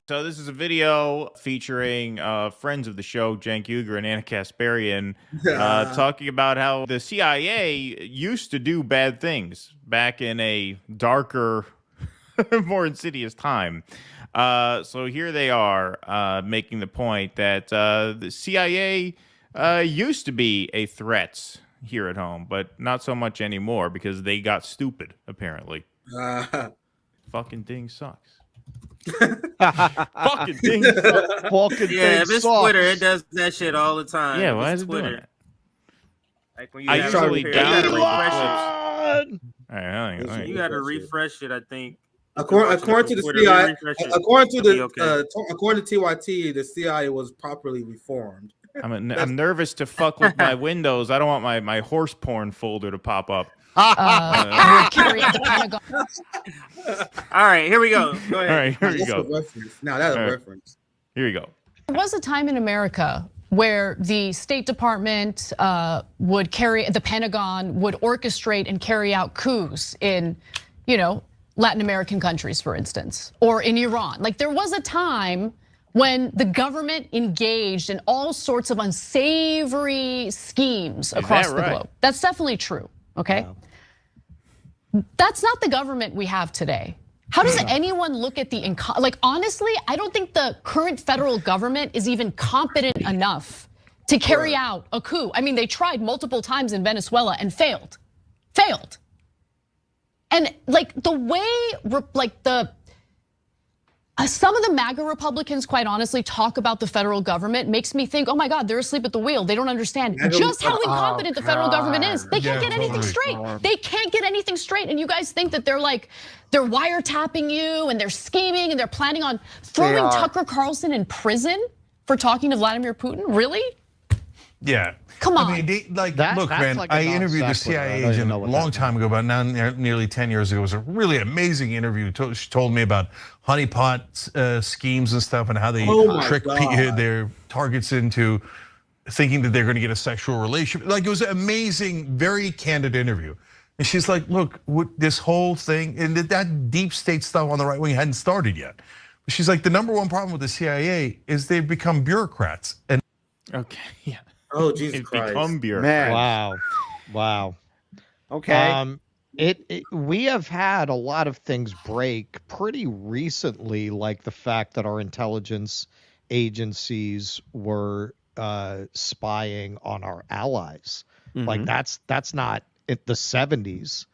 So this is a video featuring friends of the show, Cenk Uygur and Anna Kasparian, talking about how the CIA used to do bad things back in a darker, more insidious time. So here they are making the point that the CIA used to be a threat here at home, but not so much anymore because they got stupid, apparently. Fucking thing sucks. Fucking thing sucks. Fucking Yeah, thing if it's sucks. Twitter, it does that shit all the time. Yeah, If why it's is it doing Twitter. it? Like when you I have usually to download the refresh clips. it. All right. You got to refresh it, I think. According to the Twitter, CIA, refresh it. according to It'll be okay. according to TYT, the CIA was properly reformed. I'm nervous to fuck with my Windows. I don't want my horse porn folder to pop up. Carry at the Pentagon. All right, here we go. Go ahead. All right, here we That's go. a reference. Now that's a reference. Here you go. There was a time in America where the State Department would the Pentagon would orchestrate and carry out coups in, Latin American countries, for instance, or in Iran. Like there was a time when the government engaged in all sorts of unsavory schemes across the globe. That's definitely true, okay? Wow. That's not the government we have today. How does anyone look at honestly, I don't think the current federal government is even competent enough to carry out a coup. I mean, they tried multiple times in Venezuela and failed. And the way, some of the MAGA Republicans, quite honestly, talk about the federal government makes me think, oh my God, they're asleep at the wheel. They don't understand just how incompetent the federal government is. They can't get anything straight. They can't get anything straight. And you guys think that they're wiretapping you and they're scheming and they're planning on throwing Tucker Carlson in prison for talking to Vladimir Putin? Really? Yeah. Come on. I mean, look, man, I interviewed the CIA agent a long time ago, about now nearly 10 years ago. It was a really amazing interview. She told me about honeypot schemes and stuff and how they trick their targets into thinking that they're going to get a sexual relationship. Like it was an amazing, very candid interview. And she's like, look, this whole thing, and that deep state stuff on the right wing hadn't started yet. She's like, the number one problem with the CIA is they've become bureaucrats. And okay, yeah. Oh, Jesus Christ. Become bureaucrats. Man. Wow. Okay. We have had a lot of things break pretty recently, like the fact that our intelligence agencies were spying on our allies. Mm-hmm. Like that's not in the 70s.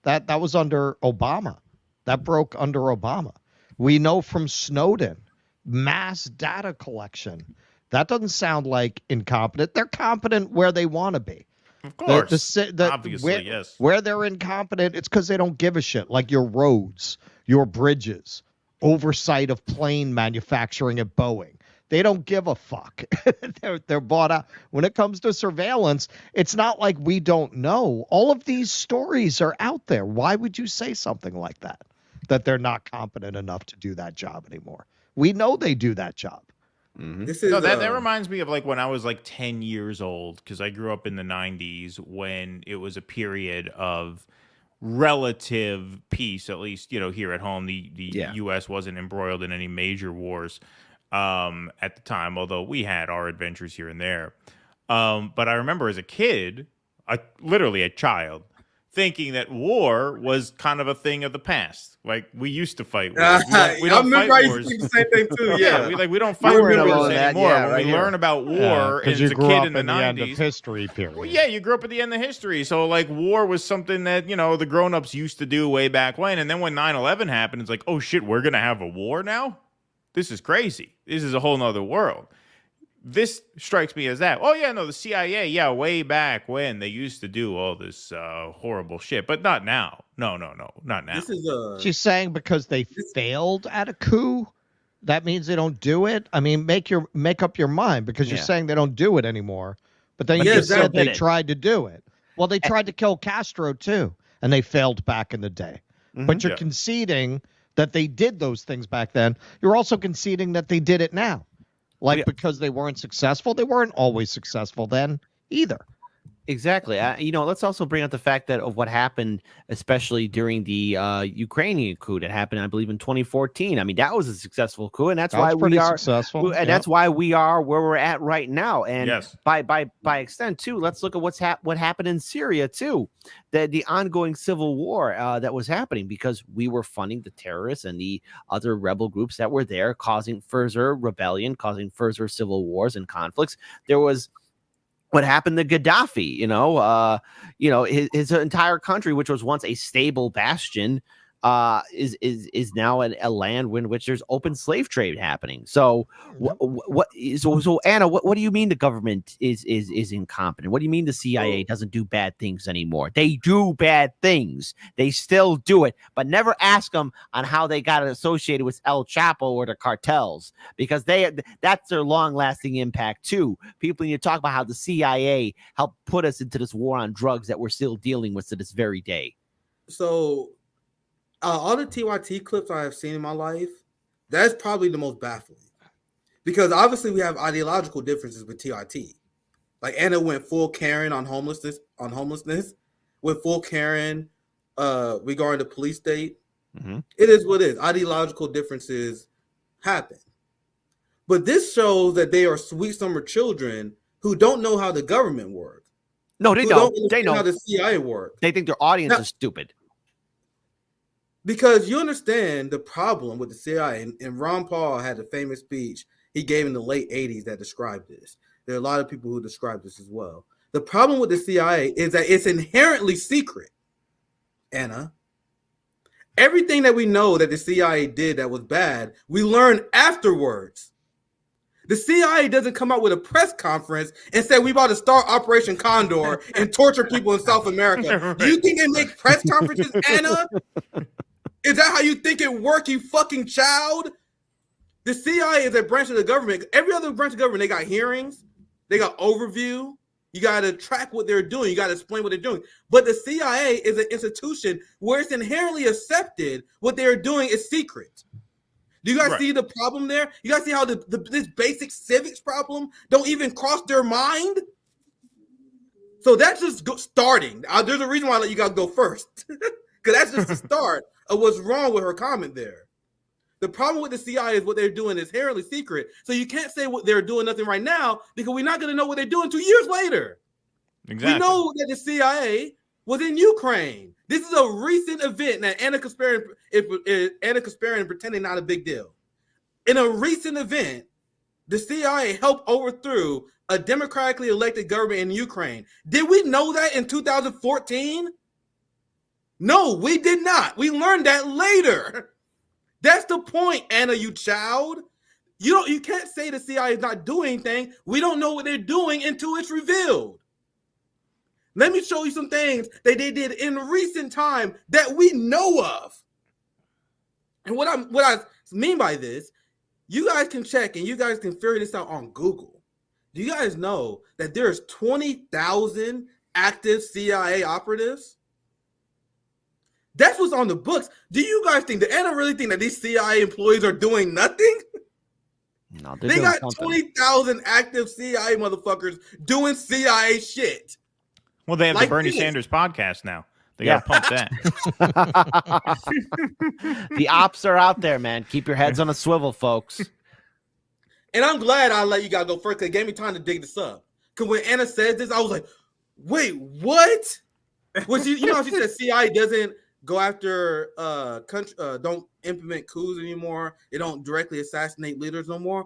That was under Obama. That broke under Obama. We know from Snowden, mass data collection. That doesn't sound like incompetent. They're competent where they want to be. Of course, obviously, yes. Where they're incompetent, it's because they don't give a shit. Like your roads, your bridges, oversight of plane manufacturing at Boeing. They don't give a fuck. They're bought out. When it comes to surveillance, it's not like we don't know. All of these stories are out there. Why would you say something like that? That they're not competent enough to do that job anymore. We know they do that job. Mm-hmm. That reminds me of when I was 10 years old, because I grew up in the 90s when it was a period of relative peace, at least here at home. The U.S. wasn't embroiled in any major wars at the time, although we had our adventures here and there. But I remember as a kid, literally a child, thinking that war was kind of a thing of the past. Like we used to fight wars. We don't fight wars. The same thing too. Yeah, we don't fight wars anymore. When we learn about war as a kid in the 90s, end of history period. Well, yeah, you grew up at the end of history. So war was something that the grown-ups used to do way back when. And then when 9/11 happened, it's like, oh shit, we're gonna have a war now? This is crazy. This is a whole nother world. This strikes me as that. Oh, yeah, no, the CIA, way back when they used to do all this horrible shit, but not now. No, not now. She's saying because they failed at a coup, that means they don't do it? I mean, make up your mind, because you're saying they don't do it anymore, but then you said they tried to do it. Well, they tried to kill Castro, too, and they failed back in the day. Mm-hmm. But you're conceding that they did those things back then. You're also conceding that they did it now. Because they weren't successful. They weren't always successful then either. Exactly. Let's also bring up the fact that of what happened, especially during the Ukrainian coup that happened, I believe, in 2014. I mean, that was a successful coup, and that's why we are successful. And that's why we are where we're at right now. And yes. by extent too, let's look at what happened in Syria too, the ongoing civil war that was happening because we were funding the terrorists and the other rebel groups that were there, causing further rebellion, causing further civil wars and conflicts. There was what happened to Gaddafi, his entire country, which was once a stable bastion, is now a land in which there's open slave trade happening. So so Anna, what do you mean the government is incompetent? What do you mean the CIA doesn't do bad things anymore? They do bad things. They still do it, but never ask them on how they got associated with El Chapo or the cartels, because that's their long-lasting impact too. People need to talk about how the CIA helped put us into this war on drugs that we're still dealing with to this very day. So all the TYT clips I have seen in my life, that's probably the most baffling. Because obviously we have ideological differences with TYT. Like Anna went full Karen on homelessness, went full Karen regarding the police state. Mm-hmm. It is what it is. Ideological differences happen. But this shows that they are sweet summer children who don't know how the government works. No, they don't. They know how the CIA works. They think their audience is stupid. Because you understand the problem with the CIA, and Ron Paul had a famous speech he gave in the late 80s that described this. There are a lot of people who describe this as well. The problem with the CIA is that it's inherently secret, Anna. Everything that we know that the CIA did that was bad, we learn afterwards. The CIA doesn't come out with a press conference and say, we about to start Operation Condor and torture people in South America. Right. Do you think they make press conferences, Anna? Is that how you think it works, you fucking child? The CIA is a branch of the government. Every other branch of government, they got hearings, they got overview. You got to track what they're doing. You got to explain what they're doing. But the CIA is an institution where it's inherently accepted what they're doing is secret. Do you guys see the problem there? You guys see how this basic civics problem don't even cross their mind? So that's just starting. There's a reason why I let you guys go first. Because that's just the start of what's wrong with her comment there. The problem with the CIA is what they're doing is inherently secret. So you can't say what they're doing nothing right now because we're not going to know what they're doing 2 years later. Exactly. We know that the CIA was in Ukraine. This is a recent event that Anna Kasparian pretending not a big deal. In a recent event, the CIA helped overthrow a democratically elected government in Ukraine. Did we know that in 2014? No, we did not. We learned that later. That's the point, Anna, you child. You can't say the CIA is not doing anything. We don't know what they're doing until it's revealed. Let me show you some things that they did in recent time that we know of. And what I mean by this, you guys can check and you guys can figure this out on Google. Do you guys know that there's 20,000 active CIA operatives? That's what's on the books. Do you guys think that Anna really think that these CIA employees are doing nothing? No, they got 20,000 active CIA motherfuckers doing CIA shit. Well, they have the Bernie Sanders podcast now. They got to pump that. The ops are out there, man. Keep your heads on a swivel, folks. And I'm glad I let you guys go first because it gave me time to dig this up. Because when Anna said this, I was like, wait, what? Well, you know how she said CIA doesn't go after don't implement coups anymore. They don't directly assassinate leaders no more.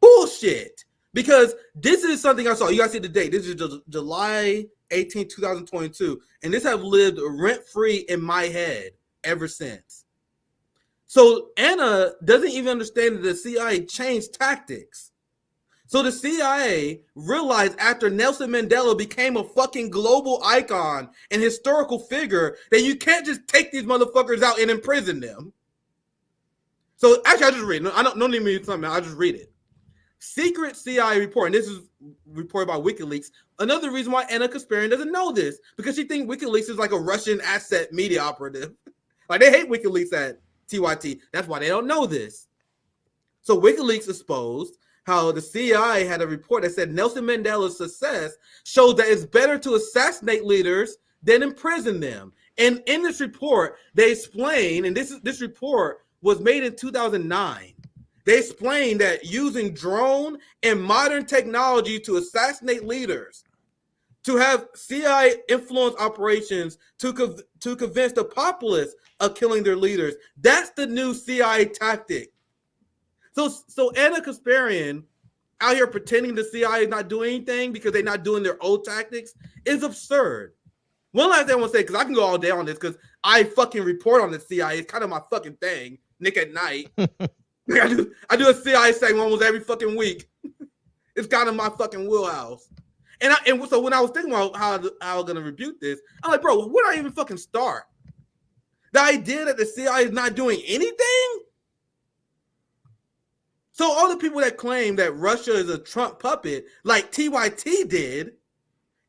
Bullshit. Because this is something I saw. You guys see the date. This is July 18, 2022. And this have lived rent-free in my head ever since. So Anna doesn't even understand that the CIA changed tactics. So the CIA realized after Nelson Mandela became a fucking global icon and historical figure that you can't just take these motherfuckers out and imprison them. So actually, I just read it. I don't need me something. I just read it. Secret CIA report, and this is reported by WikiLeaks. Another reason why Anna Kasparian doesn't know this, because she thinks WikiLeaks is like a Russian asset media operative. Like they hate WikiLeaks at TYT. That's why they don't know this. So WikiLeaks exposed how the CIA had a report that said Nelson Mandela's success showed that it's better to assassinate leaders than imprison them. And in this report, they explain, and this report was made in 2009. They explained that using drone and modern technology to assassinate leaders, to have CIA influence operations to convince the populace of killing their leaders, that's the new CIA tactic. So Anna Kasparian out here pretending the CIA is not doing anything because they're not doing their old tactics is absurd. One last thing I want to say, because I can go all day on this, because I fucking report on the CIA. It's kind of my fucking thing, Nick at Night. I do a CIA segment almost every fucking week. It's kind of my fucking wheelhouse. And so when I was thinking about how I was going to rebuke this, I'm like, bro, where do I even fucking start? The idea that the CIA is not doing anything? So all the people that claim that Russia is a Trump puppet, like TYT did,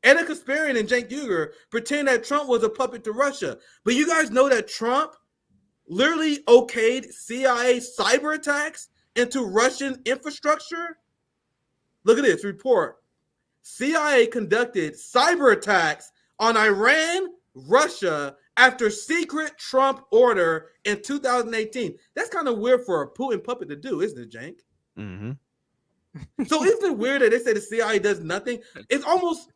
Anna Kasparian and Cenk Uygur pretend that Trump was a puppet to Russia. But you guys know that Trump literally okayed CIA cyber attacks into Russian infrastructure? Look at this report. CIA conducted cyber attacks on Iran, Russia, after secret Trump order in 2018. That's kind of weird for a Putin puppet to do, isn't it, Cenk? Mm-hmm. So isn't it weird that they say the CIA does nothing? It's almost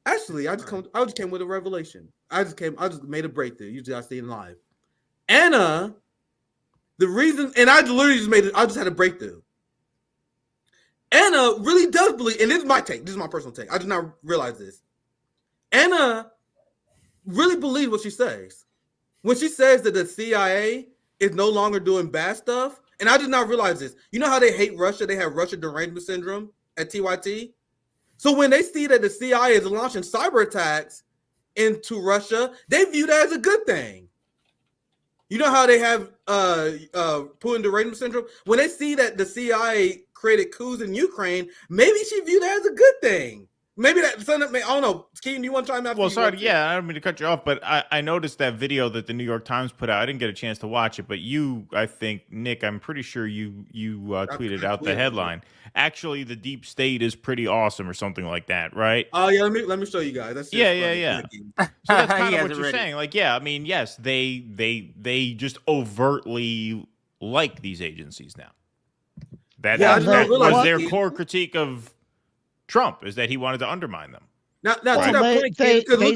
actually I just came with a revelation. I just made a breakthrough. Usually I see it live. Anna, the reason, and I just had a breakthrough. Anna really does believe, and this is my take. This is my personal take. I did not realize this. Anna really believes what she says. When she says that the CIA is no longer doing bad stuff, and I did not realize this. You know how they hate Russia? They have Russia derangement syndrome at TYT. So when they see that the CIA is launching cyber attacks into Russia, they view that as a good thing. You know how they have Putin derangement syndrome? When they see that the CIA created coups in Ukraine, maybe she viewed that as a good thing. Maybe that, I don't know. Keaton, you want to chime in? Well, sorry, yeah, I don't mean to cut you off, but I noticed that video that the New York Times put out. I didn't get a chance to watch it, but I think, Nick, I'm pretty sure you tweeted out the headline. Actually, the deep state is pretty awesome or something like that, right? Oh, yeah, let me show you guys. That's yeah. So that's kind of what you're saying. Like, yeah, I mean, yes, they just overtly like these agencies now. That was their core critique of Trump, is that he wanted to undermine them. Now to that point,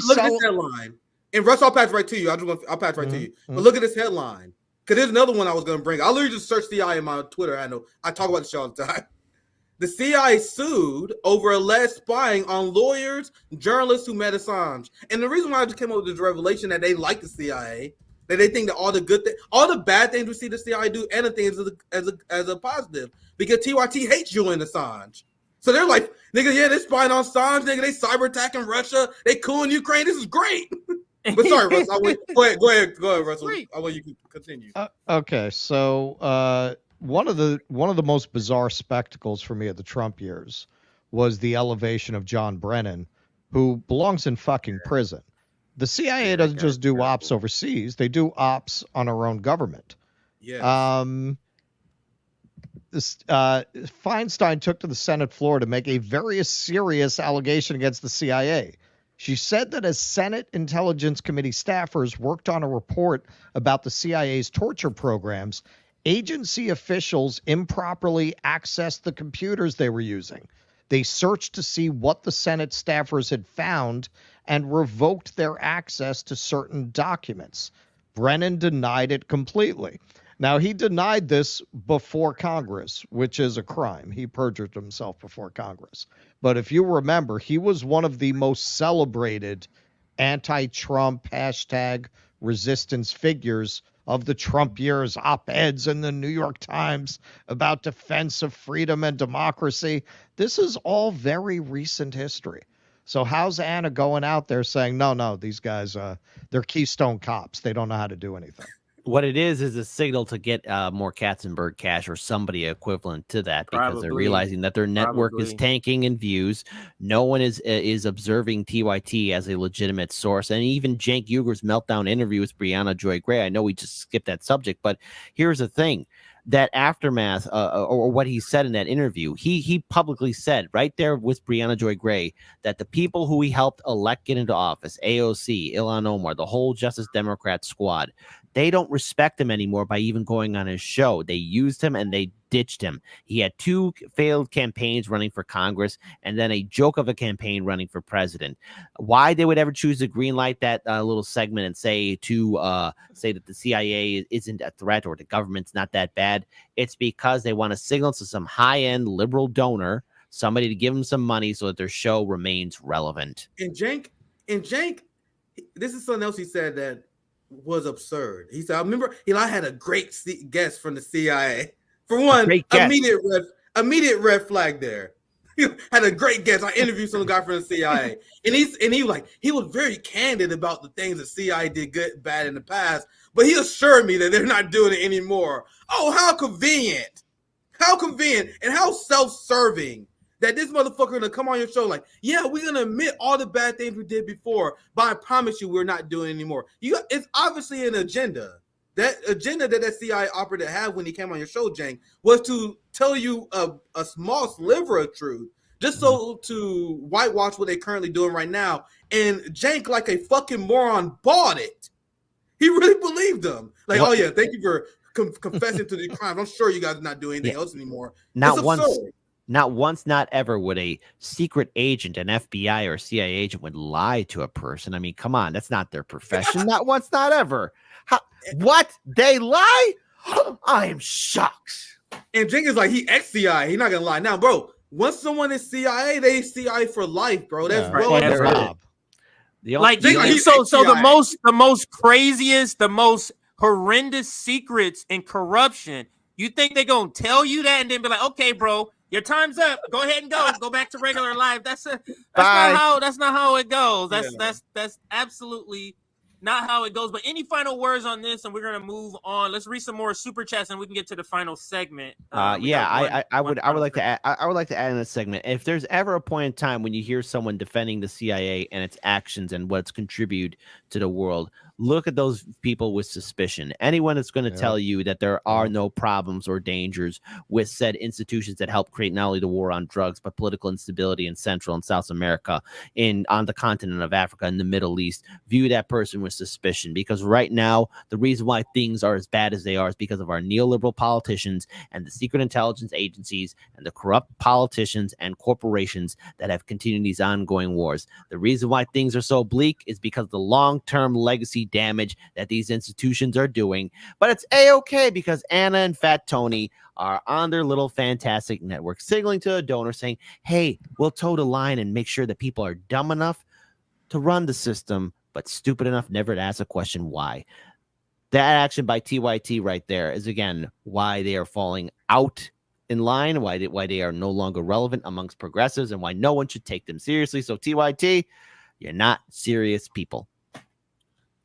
look at this headline. And Russ, I'll pass right to you. I'll pass right to you. But look at this headline. Because there's another one I was going to bring. I literally just searched CIA in my Twitter. I know I talk about the show all the time. The CIA sued over alleged spying on lawyers, journalists who met Assange. And the reason why I just came up with this revelation that they like the CIA, that they think that all the bad things we see the CIA do, anything as a positive, because TYT hates Julian Assange. So they're like, nigga, yeah, they're spying on Assange, nigga, they cyber attacking Russia, they cooling Ukraine. This is great. But sorry, Russ, go ahead, Russell. I want you to continue. Okay, so one of the most bizarre spectacles for me at the Trump years was the elevation of John Brennan, who belongs in fucking prison. The CIA doesn't just do ops overseas; they do ops on our own government. Yeah. Feinstein took to the Senate floor to make a very serious allegation against the CIA. She said that as Senate Intelligence Committee staffers worked on a report about the CIA's torture programs, agency officials improperly accessed the computers they were using. They searched to see what the Senate staffers had found and revoked their access to certain documents. Brennan denied it completely. Now, he denied this before Congress, which is a crime. He perjured himself before Congress. But if you remember, he was one of the most celebrated anti-Trump #resistance figures of the Trump years, op-eds in the New York Times about defense of freedom and democracy. This is all very recent history. So how's Anna going out there saying, no, these guys, they're Keystone cops. They don't know how to do anything. What it is a signal to get more Katzenberg cash or somebody equivalent to that, because they're realizing that their network is tanking in views. No one is observing TYT as a legitimate source. And even Cenk Uygur's meltdown interview with Brianna Joy Gray, I know we just skipped that subject, but here's the thing. that aftermath or what he said in that interview, he publicly said right there with Brianna Joy Gray that the people who he helped elect get into office, AOC, Ilhan Omar, the whole Justice Democrat squad, they don't respect him anymore by even going on his show. They used him and they ditched him. He had 2 failed campaigns running for Congress and then a joke of a campaign running for president. Why they would ever choose to greenlight that little segment and say that the CIA isn't a threat or the government's not that bad, it's because they want to signal to some high-end liberal donor, somebody to give them some money so that their show remains relevant. And Cenk, this is something else he said that was absurd. He said, I remember I had a great guest from the CIA. For one, immediate red flag there. He had a great guest. I interviewed some guy from the CIA, and he was very candid about the things the CIA did good, bad in the past, but he assured me that they're not doing it anymore. Oh, how convenient! How convenient and how self-serving that this motherfucker gonna come on your show like, yeah, we're gonna admit all the bad things we did before, but I promise you we're not doing it anymore. It's obviously an agenda. That agenda that CIA operative had when he came on your show, Cenk, was to tell you a small sliver of truth, just so to whitewash what they're currently doing right now. And Cenk, like a fucking moron, bought it. He really believed them. Like, oh yeah, thank you for confessing to these crimes. I'm sure you guys are not doing anything else anymore. Not once, not ever would a secret agent, an FBI or CIA agent would lie to a person. I mean, come on, that's not their profession. Not once, not ever. What? They lie? I am shocked. And Cenk is like, he ex-CIA. He's not gonna lie. Now, bro, once someone is CIA, they CIA for life, bro. That's well understood. The most craziest, the most horrendous secrets and corruption. You think they're gonna tell you that and then be like, okay, bro, your time's up. Go ahead and go back to regular life. That's not how it goes. That's absolutely not how it goes. But any final words on this, and we're gonna move on. Let's read some more super chats, and we can get to the final segment. I would like to add in this segment. If there's ever a point in time when you hear someone defending the CIA and its actions and what it's contributed to the world, look at those people with suspicion. Anyone that's going to tell you that there are no problems or dangers with said institutions that help create not only the war on drugs, but political instability in Central and South America, on the continent of Africa and the Middle East, view that person with suspicion. Because right now, the reason why things are as bad as they are is because of our neoliberal politicians and the secret intelligence agencies and the corrupt politicians and corporations that have continued these ongoing wars. The reason why things are so bleak is because of the long-term legacy damage that these institutions are doing. But it's a-okay because Anna and Fat Tony are on their little fantastic network signaling to a donor saying, hey, we'll toe the line and make sure that people are dumb enough to run the system but stupid enough never to ask a question why. That action by TYT right there is, again, why they are falling out in line, why they are no longer relevant amongst progressives, and why no one should take them seriously. So TYT, you're not serious people.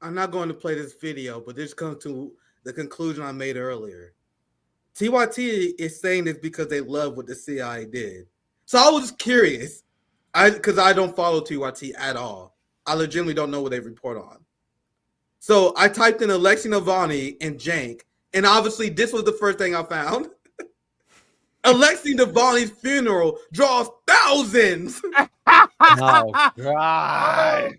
I'm not going to play this video, but this comes to the conclusion I made earlier. TYT is saying this because they love what the CIA did. So I was just curious, because I don't follow TYT at all. I legitimately don't know what they report on. So I typed in Alexei Navalny and Cenk, and obviously this was the first thing I found. Alexei Navalny's funeral draws thousands. Oh, God.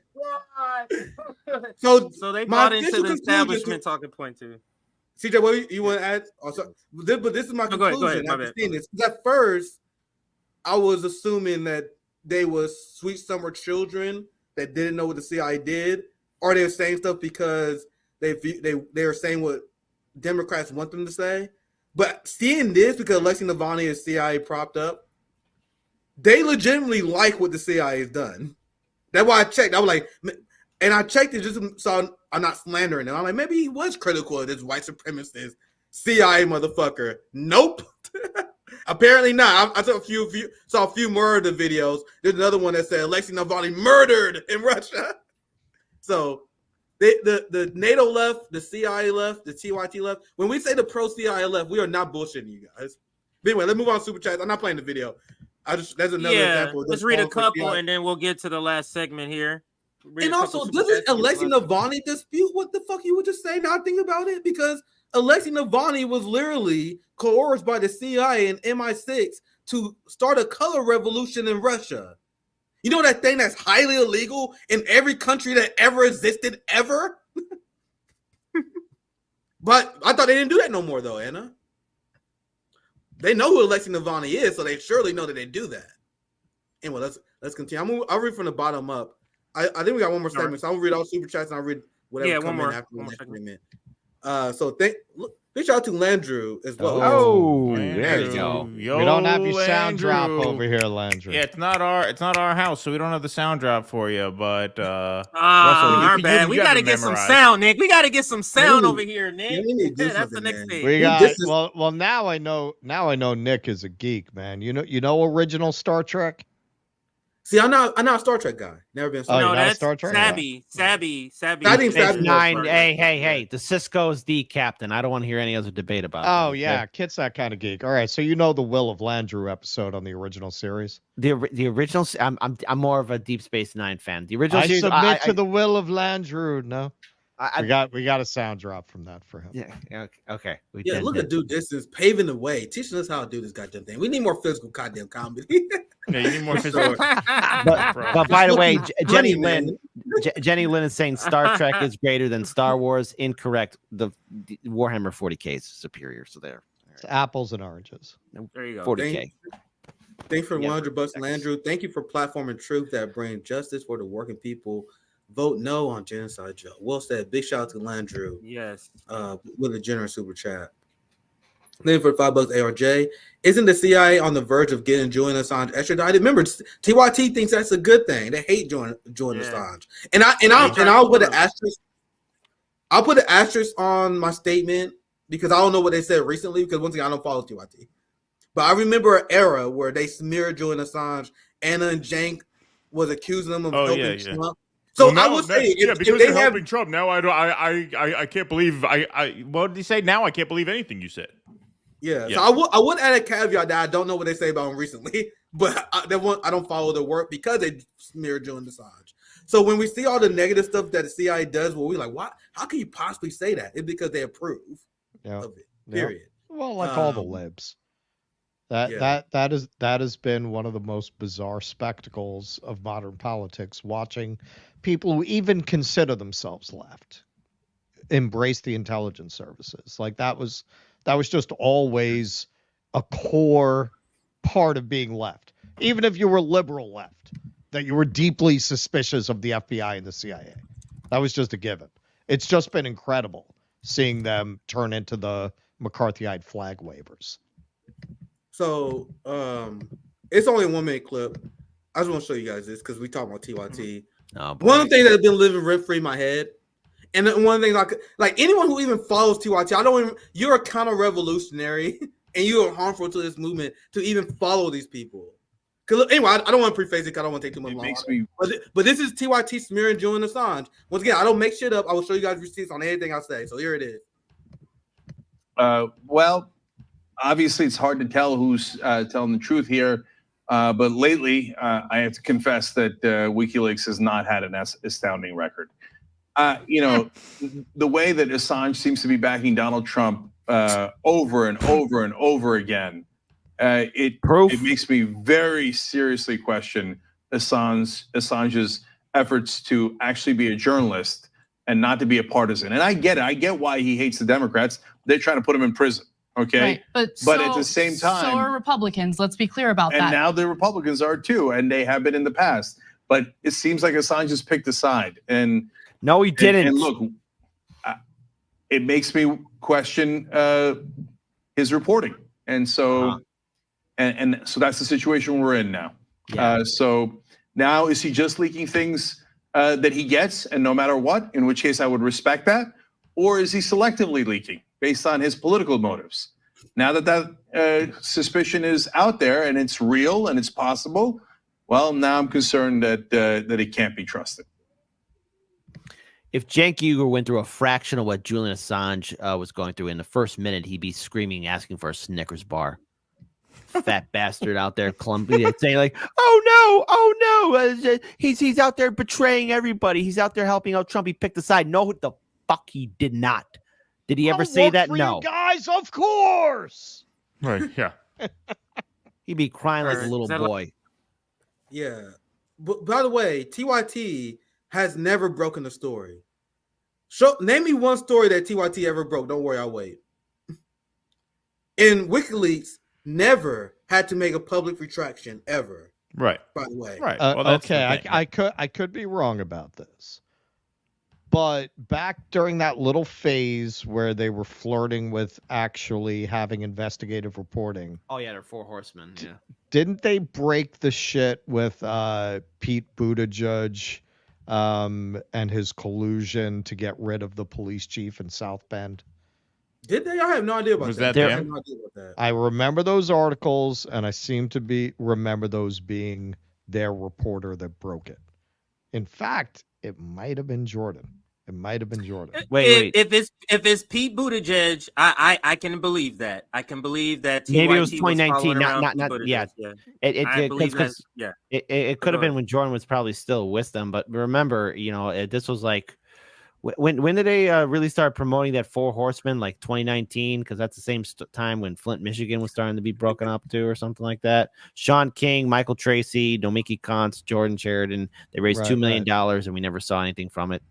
So they bought into the establishment talking point too. CJ, what you want to add? But this is my conclusion. Go ahead, after seeing this. At first, I was assuming that they were sweet summer children that didn't know what the CIA did, or they were saying stuff because they were saying what Democrats want them to say. But seeing this, because Alexei Navalny is CIA propped up, they legitimately like what the CIA has done. That's why I checked. I was like, and I checked it just so I'm not slandering them. I'm like, maybe he was critical of this white supremacist CIA motherfucker. Nope. Apparently not. I saw a few more of the videos. There's another one that said Alexei Navalny murdered in Russia. So the NATO left, the CIA left, the TYT left. When we say the pro-CIA left, we are not bullshitting you guys. But anyway, let's move on to super chats. I'm not playing the video. That's another example. Let's read a couple and then we'll get to the last segment here. And also, doesn't Alexei Navalny dispute what the fuck you were just saying? Now I think about it, because Alexei Navalny was literally coerced by the CIA and MI6 to start a color revolution in Russia. You know that thing that's highly illegal in every country that ever existed ever? But I thought they didn't do that no more, though, Anna. They know who Alexei Navalny is, so they surely know that they do that. Anyway, let's continue. I'll read from the bottom up. I think we got one more segment, so I'll read all super chats and I'll read whatever come in after the next segment. So big shout out to Landrew as well. Oh, there you go. We don't have your sound drop over here, Landrew. Yeah, it's not our house, so we don't have the sound drop for you. But Russell, our bad. We got to get some sound, Nick. We got to get some sound over here, Nick. Yeah, that's the next thing. We got well. Now I know Nick is a geek, man. You know original Star Trek. See, I'm not a Star Trek guy. Never been. No, that's Star Trek. Sabby. It's 9. Hey. The Cisco's the captain. I don't want to hear any other debate about it. Oh yeah, Kit's that kind of geek. All right, so you know the Will of Landrew episode on the original series. The original. I'm more of a Deep Space Nine fan. The original. I submit to the Will of Landrew. No. We got a sound drop from that for him. Yeah. Okay. Look at dude. This is paving the way, teaching us how to do this goddamn thing. We need more physical goddamn comedy. Yeah, you need more physical. but by the way, Jenny Lynn is saying Star Trek is greater than Star Wars. Incorrect. The Warhammer 40K is superior. So there. It's apples and oranges. There you go. 40K. Thanks for $100, Landrew. Thank you for platforming truth that brings justice for the working people. Vote no on Genocide Joe. Well said. Big shout out to Landrew. Yes. With a generous super chat. Then for $5, ARJ. Isn't the CIA on the verge of getting Julian Assange extradited? Remember, TYT thinks that's a good thing. They hate Julian Assange. And I'll put an asterisk. I'll put an asterisk on my statement because I don't know what they said recently. Because once again, I don't follow TYT. But I remember an era where they smeared Julian Assange. Anna and Jank was accusing them of helping Trump. So I would say, because they're helping Trump now, I can't believe what did he say? Now I can't believe anything you said. Yeah. So I would add a caveat that I don't know what they say about him recently, but I don't follow their work because they smeared Julian Assange. So when we see all the negative stuff that the CIA does, well, we're like, what? How can you possibly say that? It's because they approve of it. Period. Well, like all the libs. That has been one of the most bizarre spectacles of modern politics, watching people who even consider themselves left embrace the intelligence services. Like that was just always a core part of being left. Even if you were liberal left, that you were deeply suspicious of the FBI and the CIA. That was just a given. It's just been incredible seeing them turn into the McCarthyite flag wavers. So it's only a 1 minute clip. I just want to show you guys this because we talk about TYT. One of the things that's been living rent free in my head, and one of the things like anyone who even follows TYT, you're a counter-revolutionary and you are harmful to this movement to even follow these people. Because anyway, I don't want to preface it because I don't want to take too much longer. But this is TYT smearing Julian Assange. Once again, I don't make shit up. I will show you guys receipts on anything I say. So here it is. Well, obviously, it's hard to tell who's telling the truth here. But lately, I have to confess that WikiLeaks has not had an astounding record. The way that Assange seems to be backing Donald Trump over and over and over again, it makes me very seriously question Assange's efforts to actually be a journalist and not to be a partisan. And I get it. I get why he hates the Democrats. They're trying to put him in prison. Okay. Right. But at the same time, so are Republicans. Let's be clear about that. And now the Republicans are too, and they have been in the past. But it seems like Assange has picked a side. And no, he didn't. And look, it makes me question his reporting. And so, and so that's the situation we're in now. Yeah. So now is he just leaking things that he gets, and no matter what? In which case, I would respect that. Or is he selectively leaking based on his political motives? Now that suspicion is out there and it's real and it's possible, well, now I'm concerned that it can't be trusted. If Cenk Uygur went through a fraction of what Julian Assange was going through in the first minute, he'd be screaming, asking for a Snickers bar. Fat bastard out there, Columbia, saying like, "Oh no, he's out there betraying everybody. He's out there helping out Trump. He picked a side." No, the fuck he did not. Did he ever say that? No. You guys, of course. Right. Yeah. He'd be crying like a little boy. Yeah. But by the way, TYT has never broken a story. Name me one story that TYT ever broke. Don't worry, I'll wait. And WikiLeaks never had to make a public retraction ever. Right. By the way. Right. Well, okay, I could be wrong about this. But back during that little phase where they were flirting with actually having investigative reporting. Oh yeah, they're 4 horsemen. Yeah. Didn't they break the shit with Pete Buttigieg and his collusion to get rid of the police chief in South Bend? Did they? I have no idea about that. I have no idea about that. I remember those articles, and I seem to remember those being their reporter that broke it. In fact, it might have been Jordan. It might have been Jordan. Wait. If it's Pete Buttigieg, I can believe that. I can believe that. Maybe it was 2019. Not yeah. It could have been when Jordan was probably still with them. But remember, this was like. When did they really start promoting that 4 horsemen? Like 2019, because that's the same time when Flint, Michigan was starting to be broken up too, or something like that. Sean King, Michael Tracy, Nomiki Konst, Jordan Sheridan. They raised $2 million, and we never saw anything from it.